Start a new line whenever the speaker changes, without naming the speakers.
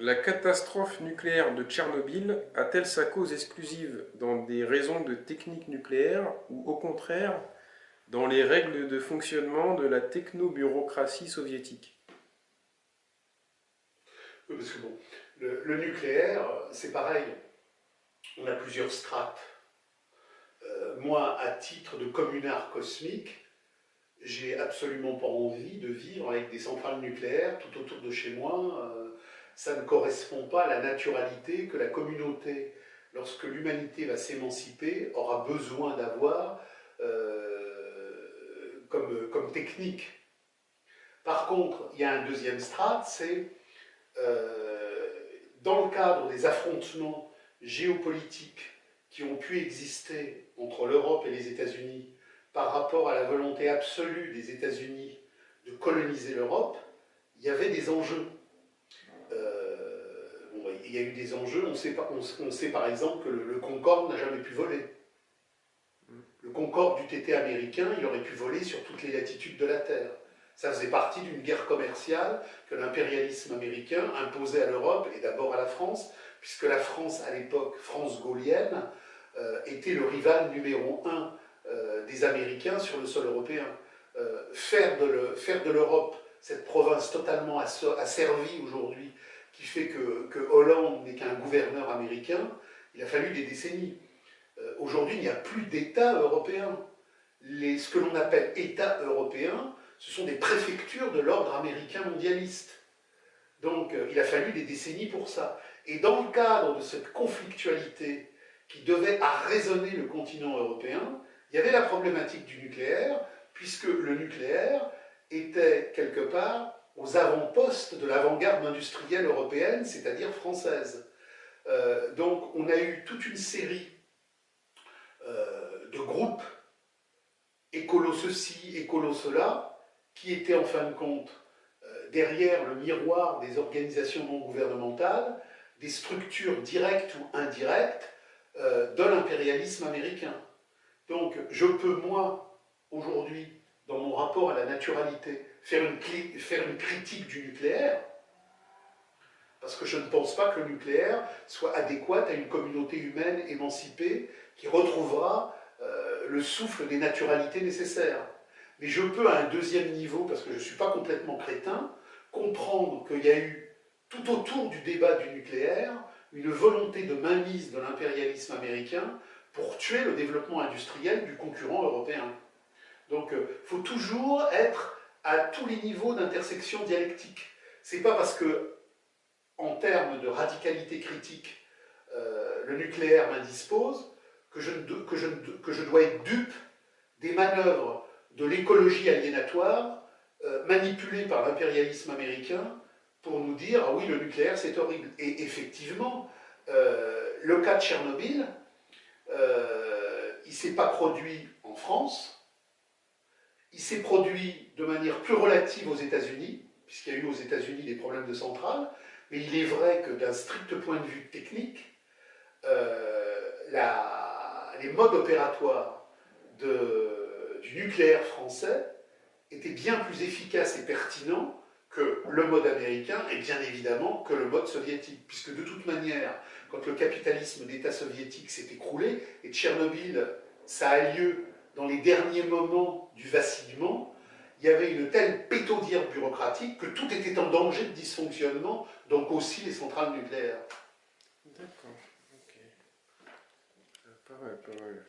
La catastrophe nucléaire de Tchernobyl a-t-elle sa cause exclusive dans des raisons de technique nucléaire ou au contraire dans les règles de fonctionnement de la technobureaucratie soviétique?
Oui, parce que bon, le nucléaire, c'est pareil. On a plusieurs strates. Moi, à titre de communard cosmique, j'ai absolument pas envie de vivre avec des centrales nucléaires tout autour de chez moi. Ça ne correspond pas à la naturalité que la communauté, lorsque l'humanité va s'émanciper, aura besoin d'avoir comme technique. Par contre, il y a un deuxième strate, c'est dans le cadre des affrontements géopolitiques qui ont pu exister entre l'Europe et les États-Unis par rapport à la volonté absolue des États-Unis de coloniser l'Europe, il y avait des enjeux. Il y a eu des enjeux, on sait par exemple que le Concorde n'a jamais pu voler. Le Concorde du TT américain, il aurait pu voler sur toutes les latitudes de la Terre. Ça faisait partie d'une guerre commerciale que l'impérialisme américain imposait à l'Europe et d'abord à la France, puisque la France, à l'époque, France gaulienne, était le rival numéro un des Américains sur le sol européen. Faire de l'Europe cette province totalement asservie aujourd'hui, qui fait que Hollande n'est qu'un gouverneur américain, il a fallu des décennies. Aujourd'hui, il n'y a plus d'État européen. Ce que l'on appelle États européens, ce sont des préfectures de l'ordre américain mondialiste. Donc, il a fallu des décennies pour ça. Et dans le cadre de cette conflictualité qui devait arraisonner le continent européen, il y avait la problématique du nucléaire, puisque le nucléaire était quelque part aux avant-postes de l'avant-garde industrielle européenne, c'est-à-dire française. Donc, on a eu toute une série de groupes écolo ceci, écolo cela, qui étaient en fin de compte derrière le miroir des organisations non gouvernementales, des structures directes ou indirectes de l'impérialisme américain. Donc je peux, moi, aujourd'hui, dans mon rapport à la naturalité, faire une critique du nucléaire, parce que je ne pense pas que le nucléaire soit adéquat à une communauté humaine émancipée qui retrouvera le souffle des naturalités nécessaires. Mais je peux, à un deuxième niveau, parce que je ne suis pas complètement crétin, comprendre qu'il y a eu, tout autour du débat du nucléaire, une volonté de mainmise de l'impérialisme américain pour tuer le développement industriel du concurrent européen. Donc, il faut toujours être à tous les niveaux d'intersection dialectique. C'est pas parce que, en termes de radicalité critique, le nucléaire m'indispose que je dois être dupe des manœuvres de l'écologie aliénatoire manipulée par l'impérialisme américain pour nous dire ah oui, le nucléaire c'est horrible. Et effectivement, le cas de Tchernobyl, il ne s'est pas produit en France, il s'est produit de manière plus relative aux États-Unis, puisqu'il y a eu aux États-Unis des problèmes de centrales, mais il est vrai que d'un strict point de vue technique, les modes opératoires du nucléaire français étaient bien plus efficaces et pertinents que le mode américain et bien évidemment que le mode soviétique. Puisque de toute manière, quand le capitalisme d'État soviétique s'est écroulé, et Tchernobyl, ça a lieu dans les derniers moments du vacillement, il y avait une telle pétaudière bureaucratique que tout était en danger de dysfonctionnement, donc aussi les centrales nucléaires.
D'accord, ok. Pas mal, pas mal.